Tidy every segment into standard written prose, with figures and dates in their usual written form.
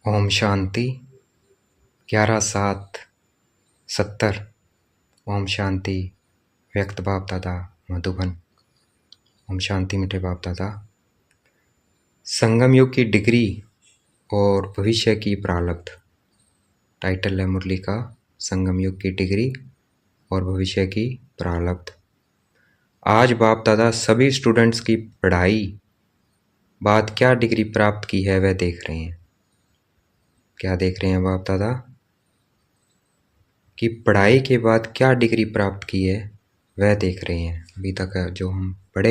ओम शांति 11/7/70। ओम शांति व्यक्त बाप दादा मधुबन। ओम शांति मीठे बाप दादा। संगम युग की डिग्री और भविष्य की प्रारब्ध। टाइटल है मुरली का, संगम युग की डिग्री और भविष्य की प्रारब्ध। आज बाप दादा सभी स्टूडेंट्स की पढ़ाई बाद क्या डिग्री प्राप्त की है वह देख रहे हैं। क्या देख रहे हैं बाप दादा? कि पढ़ाई के बाद क्या डिग्री प्राप्त की है वह देख रहे हैं। अभी तक जो हम पढ़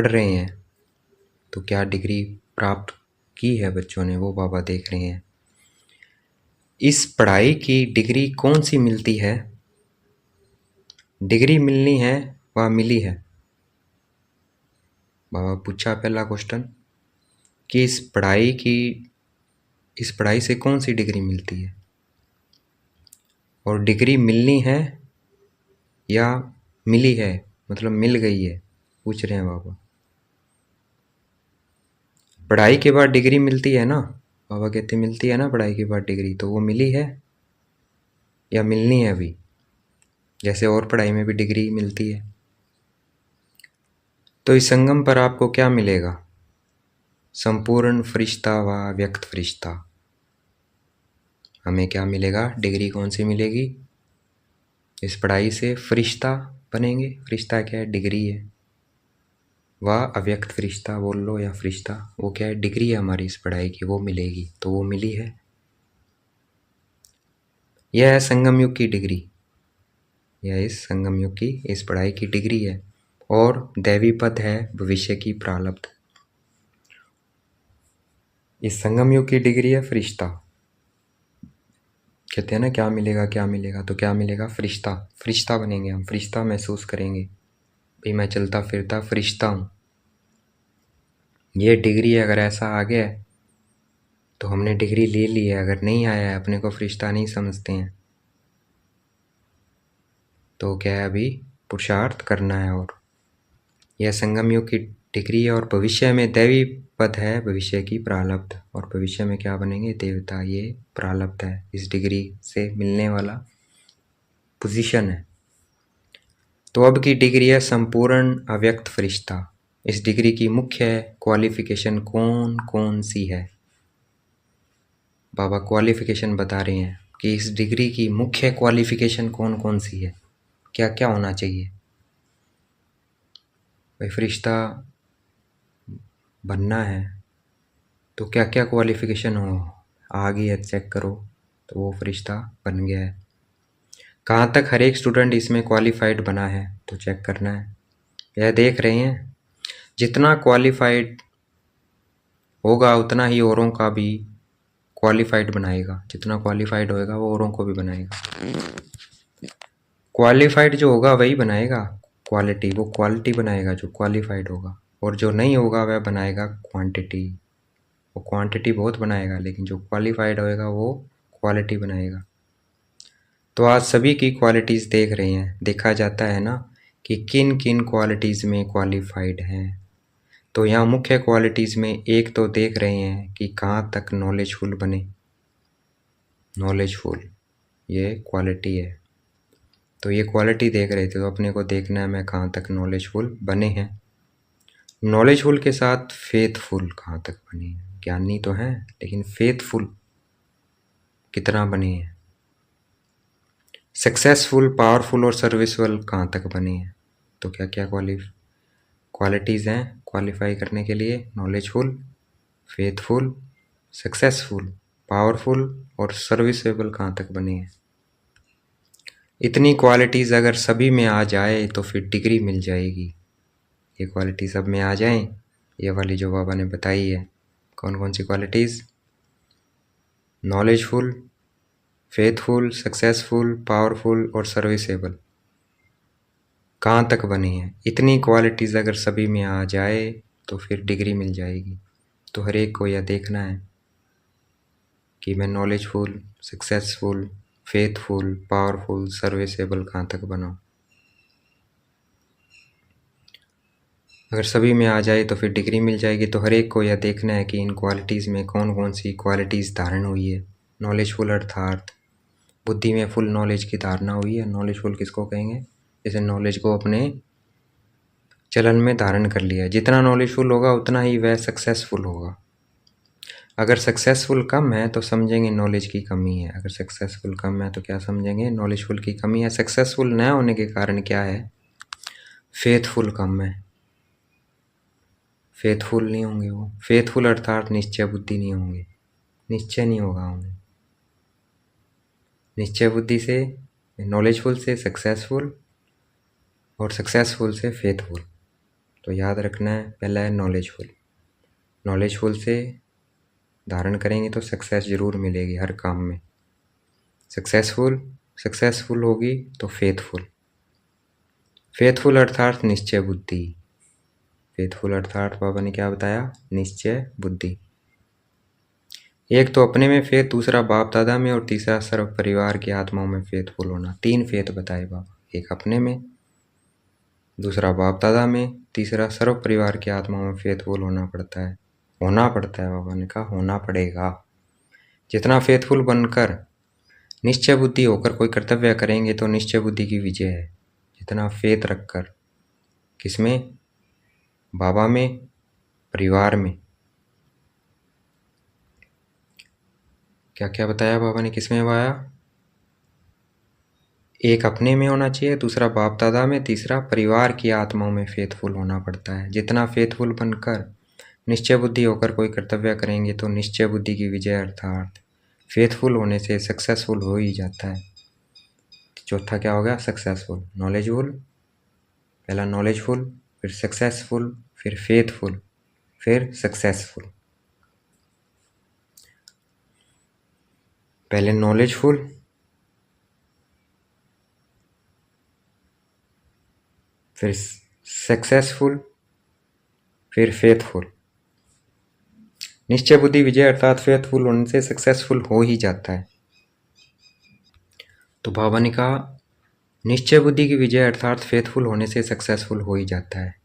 रहे हैं तो क्या डिग्री प्राप्त की है बच्चों ने, वो बाबा देख रहे हैं। इस पढ़ाई की डिग्री कौन सी मिलती है? डिग्री मिलनी है वह मिली है। बाबा पूछा पहला क्वेश्चन कि इस पढ़ाई से कौन सी डिग्री मिलती है, और डिग्री मिलनी है या मिली है, मतलब मिल गई है, पूछ रहे हैं बाबा। पढ़ाई के बाद डिग्री मिलती है ना, बाबा कहते मिलती है ना पढ़ाई के बाद डिग्री, तो वो मिली है या मिलनी है अभी? जैसे और पढ़ाई में भी डिग्री मिलती है। तो इस संगम पर आपको क्या मिलेगा? संपूर्ण फरिश्ता व व्यक्त फरिश्ता। हमें क्या मिलेगा? डिग्री कौन सी मिलेगी? इस पढ़ाई से फरिश्ता बनेंगे। फरिश्ता क्या है? डिग्री है। वह अव्यक्त फरिश्ता बोल लो या फरिश्ता, वो क्या है? डिग्री है हमारी इस पढ़ाई की, वो मिलेगी। तो वो मिली है। यह है संगम युग की डिग्री। यह इस संगम युग की इस पढ़ाई की डिग्री है। और दैवी पद है भविष्य की प्रारब्ध। इस संगम युग की डिग्री है फरिश्ता। कहते हैं ना क्या मिलेगा क्या मिलेगा, तो क्या मिलेगा? फरिश्ता। फरिश्ता बनेंगे हम, फरिश्ता महसूस करेंगे भाई मैं चलता फिरता फरिश्ता हूँ। ये डिग्री अगर ऐसा आ गया तो हमने डिग्री ले ली है। अगर नहीं आया है, अपने को फरिश्ता नहीं समझते हैं, तो क्या है? अभी पुरुषार्थ करना है। और यह संगम युग की डिग्री है। और भविष्य में दैवी पद है भविष्य की प्रारब्ध। और भविष्य में क्या बनेंगे? देवता। ये प्रारब्ध है, इस डिग्री से मिलने वाला पोजीशन है। तो अब की डिग्री है संपूर्ण अव्यक्त फरिश्ता। इस डिग्री की मुख्य क्वालिफिकेशन कौन कौन सी है? बाबा क्वालिफिकेशन बता रहे हैं कि इस डिग्री की मुख्य क्वालिफिकेशन कौन कौन सी है, क्या क्या होना चाहिए। भाई फरिश्ता बनना है तो क्या क्या क्वालिफिकेशन हो, आ गई है चेक करो, तो वो फरिश्ता बन गया है। कहाँ तक हर एक स्टूडेंट इसमें क्वालिफाइड बना है, तो चेक करना है। यह देख रहे हैं जितना क्वालिफाइड होगा उतना ही औरों का भी क्वालिफाइड बनाएगा। जितना क्वालिफाइड होएगा वो औरों को भी बनाएगा। क्वालिफाइड जो होगा वही बनाएगा क्वालिटी, वो क्वालिटी बनाएगा जो क्वालिफाइड होगा। और जो नहीं होगा वह बनाएगा क्वांटिटी। वो क्वांटिटी बहुत बनाएगा, लेकिन जो क्वालिफाइड होएगा वो क्वालिटी बनाएगा। तो आज सभी की क्वालिटीज़ देख रहे हैं। देखा जाता है ना कि किन किन क्वालिटीज़ में क्वालिफाइड हैं। तो यहाँ मुख्य क्वालिटीज़ में एक तो देख रहे हैं कि कहाँ तक नॉलेजफुल बने। नॉलेजफुल ये क्वालिटी है। तो ये क्वालिटी देख रहे थे, तो अपने को देखना है मैं कहाँ तक नॉलेजफुल बने हैं। नॉलेजफुल के साथ फेथफुल कहाँ तक बने हैं। ज्ञानी तो हैं लेकिन फेथफुल कितना बने हैं। सक्सेसफुल, पावरफुल और सर्विसफुल कहाँ तक बने हैं। तो क्या क्या क्वालिटीज़ हैं क्वालिफाई करने के लिए? नॉलेजफुल, फेथफुल, सक्सेसफुल, पावरफुल और सर्विसेबल कहाँ तक बने हैं। इतनी क्वालिटीज़ अगर सभी में आ जाए तो फिर डिग्री मिल जाएगी। ये क्वालिटी सब में आ जाएं, ये वाली जो बाबा ने बताई है। कौन कौन सी qualities? Knowledgeful, faithful, successful, powerful और सर्विसेबल कहाँ तक बने हैं। इतनी क्वालिटीज़ अगर सभी में आ जाए तो फिर डिग्री मिल जाएगी। तो हर एक को यह देखना है कि मैं knowledgeful, successful, faithful, powerful, serviceable कहाँ तक बनाऊँ। अगर सभी में आ जाए तो फिर डिग्री मिल जाएगी। तो हर एक को यह देखना है कि इन क्वालिटीज़ में कौन कौन सी क्वालिटीज़ धारण हुई है। नॉलेजफुल अर्थात बुद्धि में फुल नॉलेज की धारणा हुई है। नॉलेजफुल किसको कहेंगे? जैसे नॉलेज को अपने चलन में धारण कर लिया है। जितना नॉलेजफुल होगा उतना ही वह सक्सेसफुल होगा। अगर सक्सेसफुल कम है तो समझेंगे नॉलेज की कमी है। अगर सक्सेसफुल कम है तो क्या समझेंगे? नॉलेजफुल की कमी है। सक्सेसफुल न होने के कारण क्या है? फेथफुल कम है। फेथफुल नहीं होंगे वो। फेथफुल अर्थात निश्चय बुद्धि नहीं होंगे। निश्चय नहीं होगा उन्हें। निश्चय बुद्धि से, नॉलेजफुल से सक्सेसफुल, और सक्सेसफुल से फेथफुल। तो याद रखना है, पहला है नॉलेजफुल। नॉलेजफुल से धारण करेंगे तो सक्सेस ज़रूर मिलेगी हर काम में। सक्सेसफुल होगी तो फेथफुल। फेथफुल अर्थात निश्चय बुद्धि। फेथफुल अर्थात बाबा ने क्या बताया? निश्चय बुद्धि। एक तो अपने में फेथ, दूसरा बाप दादा में, और तीसरा सर्व परिवार की आत्माओं में फेथफुल होना। 3 फेथ बताए बाबा। एक अपने में, दूसरा बाप दादा में, तीसरा सर्व परिवार की आत्माओं में फेथफुल होना पड़ता है। होना पड़ता है, बाबा ने कहा होना पड़ेगा। जितना फेथफुल बनकर निश्चय बुद्धि होकर कोई कर्तव्य करेंगे तो निश्चय बुद्धि की विजय है। जितना फेथ रखकर, किसमें? बाबा में, परिवार में। क्या क्या बताया बाबा ने? किसमें बताया? एक अपने में होना चाहिए, दूसरा बाप दादा में, तीसरा परिवार की आत्माओं में फेथफुल होना पड़ता है। जितना फेथफुल बनकर निश्चय बुद्धि होकर कोई कर्तव्य करेंगे तो निश्चय बुद्धि की विजय अर्थात फेथफुल होने से सक्सेसफुल हो ही जाता है। चौथा क्या हो गया? सक्सेसफुल। नॉलेजफुल, पहला नॉलेजफुल, फिर सक्सेसफुल, फिर फेथफुल, फिर सक्सेसफुल। पहले नॉलेजफुल, फिर सक्सेसफुल, फिर फेथफुल। निश्चय बुद्धि विजय अर्थात फेथफुल होने से सक्सेसफुल हो ही जाता है। तो बाबा ने कहा निश्चय बुद्धि की विजय अर्थात फेथफुल होने से सक्सेसफुल हो ही जाता है।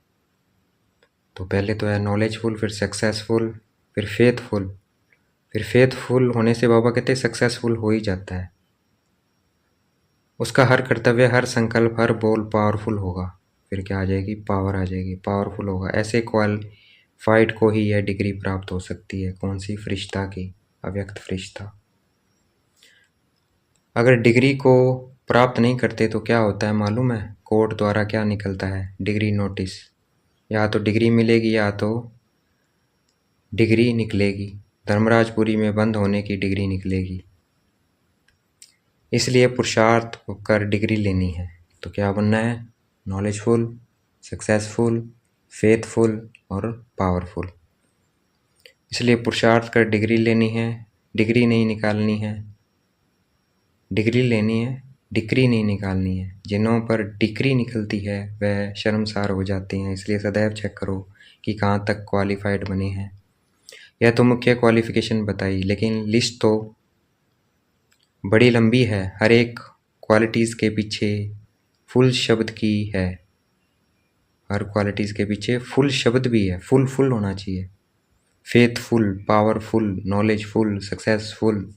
तो पहले तो है नॉलेजफुल, फिर सक्सेसफुल, फिर फेथफुल। फिर फेथफुल होने से बाबा कहते हैं सक्सेसफुल हो ही जाता है। उसका हर कर्तव्य, हर संकल्प, हर बोल पावरफुल होगा। फिर क्या आ जाएगी? पावर आ जाएगी, पावरफुल होगा। ऐसे क्वालिफाइड को ही यह डिग्री प्राप्त हो सकती है। कौन सी? फरिश्ता की, अव्यक्त फरिश्ता। अगर डिग्री को प्राप्त नहीं करते तो क्या होता है मालूम है? कोर्ट द्वारा क्या निकलता है? Degree notice. या तो डिग्री मिलेगी या तो डिग्री निकलेगी। धर्मराजपुरी में बंद होने की डिग्री निकलेगी। इसलिए पुरुषार्थ कर डिग्री लेनी है। तो क्या बनना है? नॉलेजफुल, सक्सेसफुल, फेथफुल और पावरफुल। इसलिए पुरुषार्थ कर डिग्री लेनी है। डिग्री नहीं निकालनी है। डिग्री लेनी है, डिक्री नहीं निकालनी है। जिन्हों पर डिक्री निकलती है वह शर्मसार हो जाते हैं। इसलिए सदैव चेक करो कि कहाँ तक क्वालिफाइड बने हैं। यह तो मुख्य क्वालिफिकेशन बताई, लेकिन लिस्ट तो बड़ी लंबी है। हर एक क्वालिटीज़ के पीछे फुल शब्द की है। हर क्वालिटीज़ के पीछे फुल शब्द भी है। फुल होना चाहिए। Faithful, powerful, knowledgeful, successful,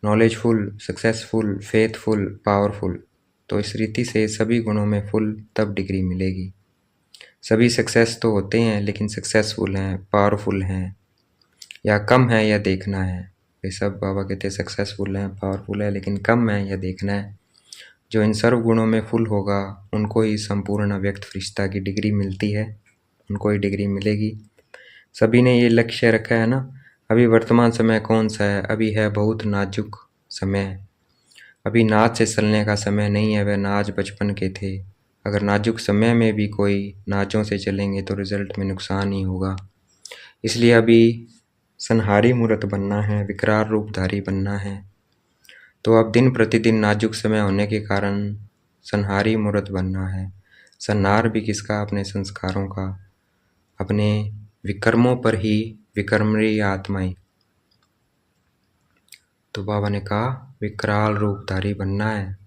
knowledgeful, successful, faithful, powerful. तो इस रीति से सभी गुणों में फुल तब डिग्री मिलेगी। सभी सक्सेस तो होते हैं, लेकिन सक्सेसफुल हैं, पावरफुल हैं या कम है, यह देखना है। ये सब बाबा कहते हैं सक्सेसफुल हैं, पावरफुल है, लेकिन कम है, यह देखना है। जो इन सर्व गुणों में फुल होगा उनको ही संपूर्ण अव्यक्त फरिश्ता की डिग्री मिलती है। उनको ही डिग्री मिलेगी। सभी ने ये लक्ष्य रखा है ना। अभी वर्तमान समय कौन सा है? अभी है बहुत नाजुक समय। अभी नाज से चलने का समय नहीं है। वह नाज बचपन के थे। अगर नाजुक समय में भी कोई नाजों से चलेंगे तो रिजल्ट में नुकसान ही होगा। इसलिए अभी संहारी मूर्त बनना है, विकराल रूपधारी बनना है। तो अब दिन प्रतिदिन नाजुक समय होने के कारण संहारी मूर्त बनना है। संहार भी किसका? अपने संस्कारों का, अपने विकर्मों पर ही विकर्मणी आत्माएं। तो बाबा ने कहा विकराल रूपधारी बनना है।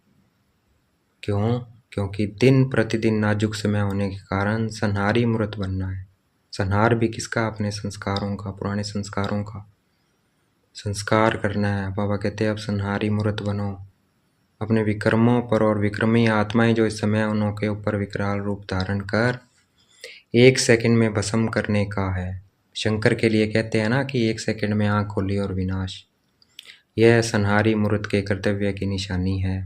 क्यों? क्योंकि दिन प्रतिदिन नाजुक समय होने के कारण संहारी मूर्त बनना है। संहार भी किसका? अपने संस्कारों का, पुराने संस्कारों का संस्कार करना है। बाबा कहते हैं अब संहारी मूर्त बनो, अपने विक्रमों पर, और विक्रमी आत्माएं जो इस समय उनके ऊपर विकराल रूप धारण कर 1 सेकंड में भस्म करने का है। शंकर के लिए कहते हैं ना कि 1 सेकंड में आँख खोली और विनाश। यह संहारी मूर्त के कर्तव्य की निशानी है।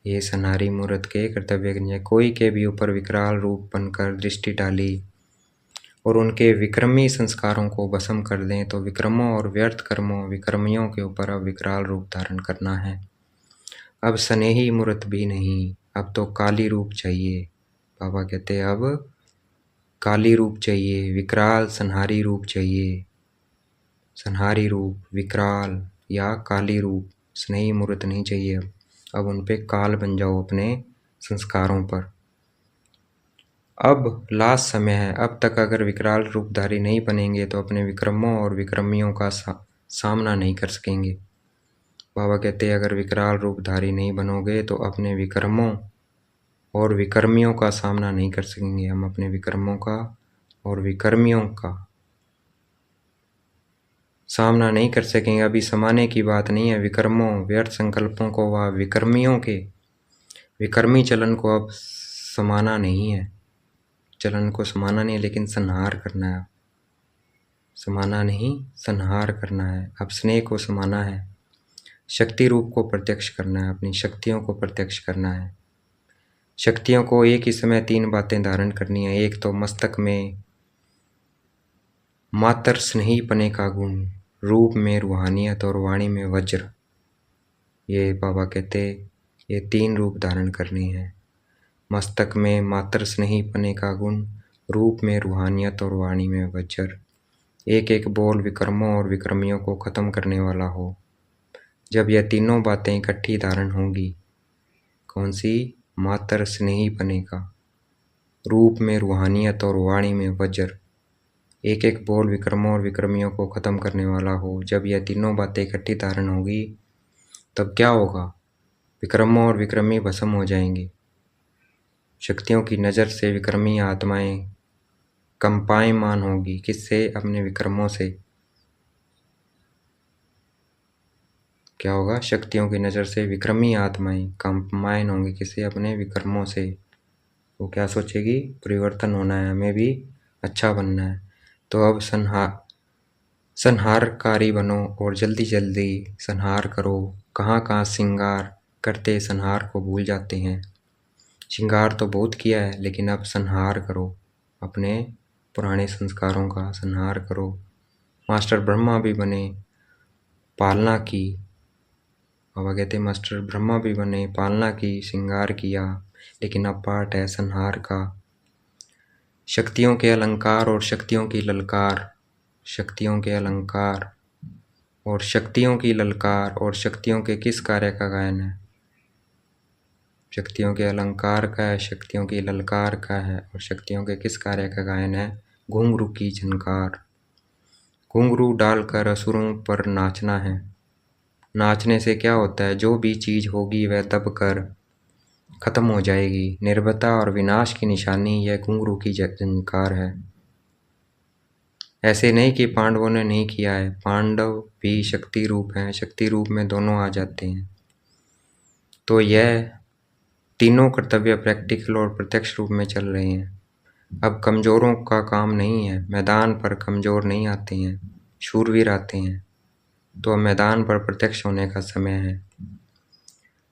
ये संहारी मूर्त के कर्तव्य की निशानी। कोई के भी ऊपर विकराल रूप बनकर दृष्टि डाली और उनके विक्रमी संस्कारों को भस्म कर दें तो विक्रमों और व्यर्थ कर्मों विक्रमियों के ऊपर अब विकराल रूप धारण करना है। अब स्नेही मूर्त भी नहीं, अब तो काली रूप चाहिए। बाबा कहते हैं अब काली रूप चाहिए, विकराल संहारी रूप चाहिए। संहारी रूप, विकराल या काली रूप, स्नेही मूर्त नहीं चाहिए। अब उन पे काल बन जाओ अपने संस्कारों पर। अब लास्ट समय है। अब तक अगर विकराल रूपधारी नहीं बनेंगे तो अपने विक्रमों और विक्रमियों का सामना नहीं कर सकेंगे। बाबा कहते हैं अगर विकराल रूपधारी नहीं बनोगे तो अपने विक्रमों और विक्रमियों का सामना नहीं कर सकेंगे। हम अपने विक्रमों का और विक्रमियों का सामना नहीं कर सकेंगे। अभी समाने की बात नहीं है। विक्रमों, व्यर्थ संकल्पों को व विक्रमियों के विक्रमी चलन को अब समाना नहीं है। चलन को समाना नहीं है, लेकिन संहार करना है। समाना नहीं, संहार करना है। अब स्नेह को समाना है, शक्ति रूप को प्रत्यक्ष करना है, अपनी शक्तियों को प्रत्यक्ष करना है। शक्तियों को एक ही समय 3 बातें धारण करनी है। एक तो मस्तक में मात्र स्नेहीपने का गुण, रूप में रूहानियत और वाणी में वज्र। ये बाबा कहते ये 3 रूप धारण करने हैं। मस्तक में मात्र स्नेहीपने का गुण, रूप में रूहानियत और वाणी में वज्र। एक एक बोल विक्रमों और विक्रमियों को खत्म करने वाला हो। जब यह तीनों बातें इकट्ठी धारण होंगी, कौन सी? मात्र स्नेहीपने का, रूप में रूहानियत और वाणी में वज्र। एक एक बोल विक्रमों और विक्रमियों को खत्म करने वाला हो। जब यह तीनों बातें इकट्ठी धारण होगी तब क्या होगा? विक्रमों और विक्रमी भस्म हो जाएंगे। शक्तियों की नज़र से विक्रमी आत्माएं कंपायमान होगी। किससे? अपने विक्रमों से। क्या होगा? शक्तियों की नज़र से विक्रमी आत्माएं कंपायमान होंगी। किससे? अपने विक्रमों से। वो क्या सोचेगी? परिवर्तन होना है, हमें भी अच्छा बनना है। तो अब संहारकारी बनो और जल्दी जल्दी संहार करो। कहाँ कहाँ श्रृंगार करते संहार को भूल जाते हैं। श्रृंगार तो बहुत किया है, लेकिन अब संहार करो, अपने पुराने संस्कारों का संहार करो। मास्टर ब्रह्मा भी बने, पालना की। बाबा कहते मास्टर ब्रह्मा भी बने, पालना की, श्रृंगार किया, लेकिन अब पार्ट है संहार का। शक्तियों के अलंकार और शक्तियों की ललकार, शक्तियों के अलंकार और शक्तियों की ललकार, और शक्तियों के किस कार्य का गायन है? शक्तियों के अलंकार का है, शक्तियों की ललकार का है, और शक्तियों के किस कार्य का गायन है? घुंघरू की झनकार। घुंघरू डालकर असुरों पर नाचना है। नाचने से क्या होता है? जो भी चीज़ होगी वह दब कर खत्म हो जाएगी। निर्भयता और विनाश की निशानी यह घुंघरू की झनकार है। ऐसे नहीं कि पांडवों ने नहीं किया है, पांडव भी शक्ति रूप हैं, शक्ति रूप में दोनों आ जाते हैं। तो यह तीनों कर्तव्य प्रैक्टिकल और प्रत्यक्ष रूप में चल रहे हैं। अब कमज़ोरों का काम नहीं है, मैदान पर कमज़ोर नहीं आते हैं, शूरवीर आते हैं। तो अब मैदान पर प्रत्यक्ष होने का समय है।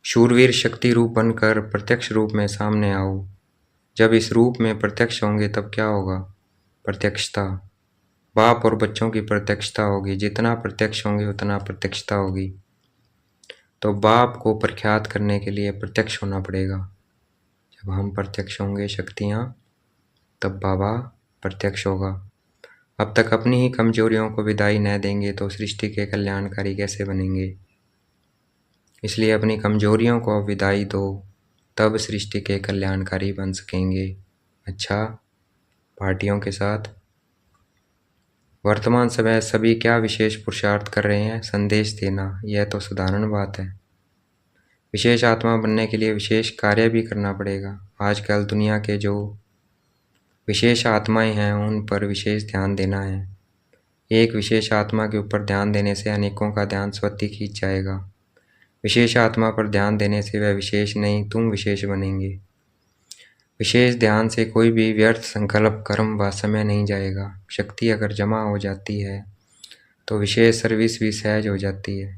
शूरवीर शक्ति रूप बनकर प्रत्यक्ष रूप में सामने आओ। जब इस रूप में प्रत्यक्ष होंगे तब क्या होगा? प्रत्यक्षता। बाप और बच्चों की प्रत्यक्षता होगी। जितना प्रत्यक्ष होंगे उतना प्रत्यक्षता होगी। तो बाप को प्रख्यात करने के लिए प्रत्यक्ष होना पड़ेगा। जब हम प्रत्यक्ष होंगे शक्तियाँ, तब बाबा प्रत्यक्ष होगा। अब तक अपनी ही कमजोरियों को विदाई न देंगे तो सृष्टि के कल्याणकारी कैसे बनेंगे? इसलिए अपनी कमजोरियों को विदाई दो, तब सृष्टि के कल्याणकारी बन सकेंगे। अच्छा, पार्टियों के साथ वर्तमान समय सभी क्या विशेष पुरुषार्थ कर रहे हैं? संदेश देना। यह तो साधारण बात है। विशेष आत्मा बनने के लिए विशेष कार्य भी करना पड़ेगा। आजकल दुनिया के जो विशेष आत्माएं हैं उन पर विशेष ध्यान देना है। एक विशेष आत्मा के ऊपर ध्यान देने से अनेकों का ध्यान स्वतः खींच जाएगा। विशेष आत्मा पर ध्यान देने से वह विशेष नहीं, तुम विशेष बनेंगे। विशेष ध्यान से कोई भी व्यर्थ संकल्प, कर्म व समय नहीं जाएगा। शक्ति अगर जमा हो जाती है तो विशेष सर्विस भी सहज हो जाती है।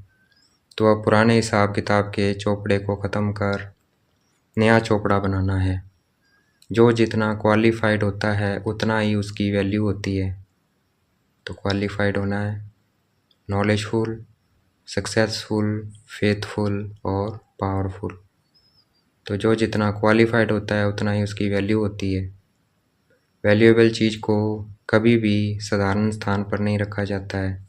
तो अब पुराने हिसाब किताब के चोपड़े को ख़त्म कर नया चोपड़ा बनाना है। जो जितना क्वालिफाइड होता है उतना ही उसकी वैल्यू होती है। तो क्वालिफाइड होना है, नॉलेजफुल, सक्सेसफुल, फेथफुल और पावरफुल। तो जो जितना क्वालिफाइड होता है उतना ही उसकी वैल्यू होती है। वैल्यूएबल चीज़ को कभी भी साधारण स्थान पर नहीं रखा जाता है,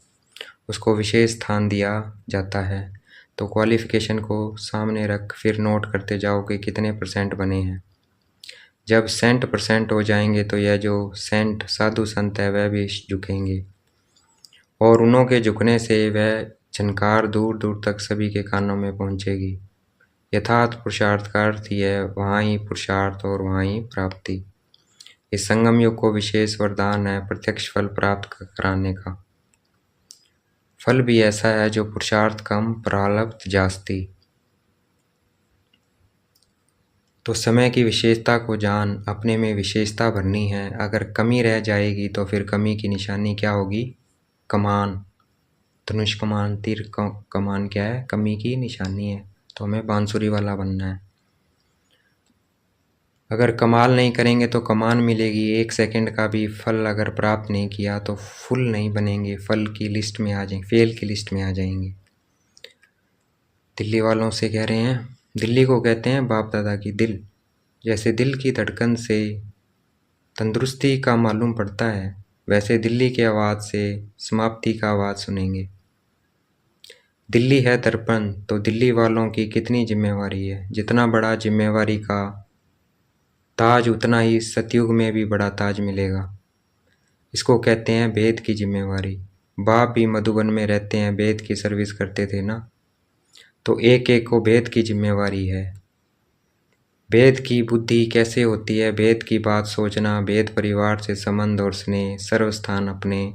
उसको विशेष स्थान दिया जाता है। तो क्वालिफ़िकेशन को सामने रख फिर नोट करते जाओ कि कितने % बने हैं। जब 100% हो जाएंगे तो यह जो सेंट साधु संत है वह भी झुकेंगे, और उन्हों के झुकने से वह झनकार दूर दूर तक सभी के कानों में पहुंचेगी। यथार्थ पुरुषार्थ का अर्थ ही है वहाँ ही पुरुषार्थ और वहाँ ही प्राप्ति। इस संगम युग को विशेष वरदान है प्रत्यक्ष फल प्राप्त कराने का। फल भी ऐसा है जो पुरुषार्थ कम प्रारब्ध जास्ती। तो समय की विशेषता को जान, अपने में विशेषता भरनी है। अगर कमी रह जाएगी तो फिर कमी की निशानी क्या होगी? कमान, धनुष कमान, तीर कमान क्या है? कमी की निशानी है। तो हमें बांसुरी वाला बनना है। अगर कमाल नहीं करेंगे तो कमान मिलेगी, 1 सेकंड का भी फल अगर प्राप्त नहीं किया तो फुल नहीं बनेंगे, फल की लिस्ट में आ जाएंगे, फेल की लिस्ट में आ जाएंगे। दिल्ली वालों से कह रहे हैं, दिल्ली को कहते हैं बाप दादा की दिल। जैसे दिल की धड़कन से तंदुरुस्ती का मालूम पड़ता है, वैसे दिल्ली की आवाज़ से समाप्ति का आवाज़ सुनेंगे। दिल्ली है दर्पण, तो दिल्ली वालों की कितनी जिम्मेवारी है। जितना बड़ा जिम्मेवारी का ताज उतना ही सतयुग में भी बड़ा ताज मिलेगा। इसको कहते हैं वेद की जिम्मेवारी। बाप भी मधुबन में रहते हैं, वेद की सर्विस करते थे ना, तो एक एक को वेद की जिम्मेवारी है। वेद की बुद्धि कैसे होती है? वेद की बात सोचना, वेद परिवार से संबंध और स्नेह, सर्वस्थान अपने,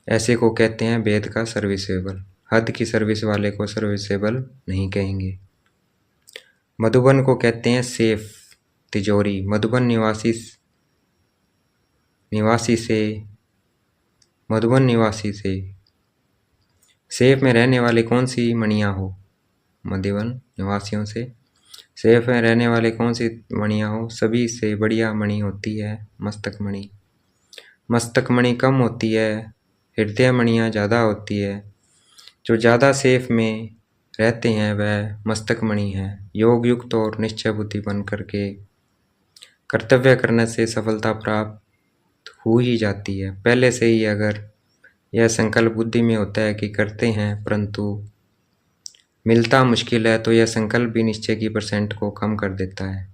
ऐसे को कहते हैं वेद का सर्विसेबल। हद की सर्विस वाले को सर्विसेबल नहीं कहेंगे। मधुबन को कहते हैं सेफ, तिजोरी। मधुबन निवासी से सेफ में रहने वाले कौन सी मणियाँ हो? मधुबन निवासियों से सेफ में रहने वाले कौन सी मणियाँ हो? सभी से बढ़िया मणि होती है मस्तक मणि। मस्तक मणि कम होती है, हृदय मणियाँ ज़्यादा होती है। जो ज़्यादा सेफ में रहते हैं वह मस्तक मणि है। योग युक्त और निश्चय बुद्धि बन करके कर्तव्य करने से सफलता प्राप्त हो ही जाती है। पहले से ही अगर यह संकल्प बुद्धि में होता है कि करते हैं परंतु मिलता मुश्किल है, तो यह संकल्प भी निश्चय की % को कम कर देता है।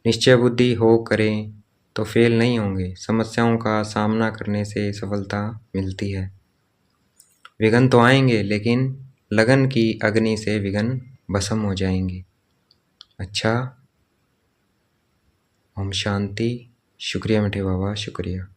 निश्चय बुद्धि हो करें तो फेल नहीं होंगे। समस्याओं का सामना करने से सफलता मिलती है। विघ्न तो आएंगे लेकिन लगन की अग्नि से विघ्न भस्म हो जाएंगे। अच्छा, ओम शांति। शुक्रिया मीठे बाबा, शुक्रिया।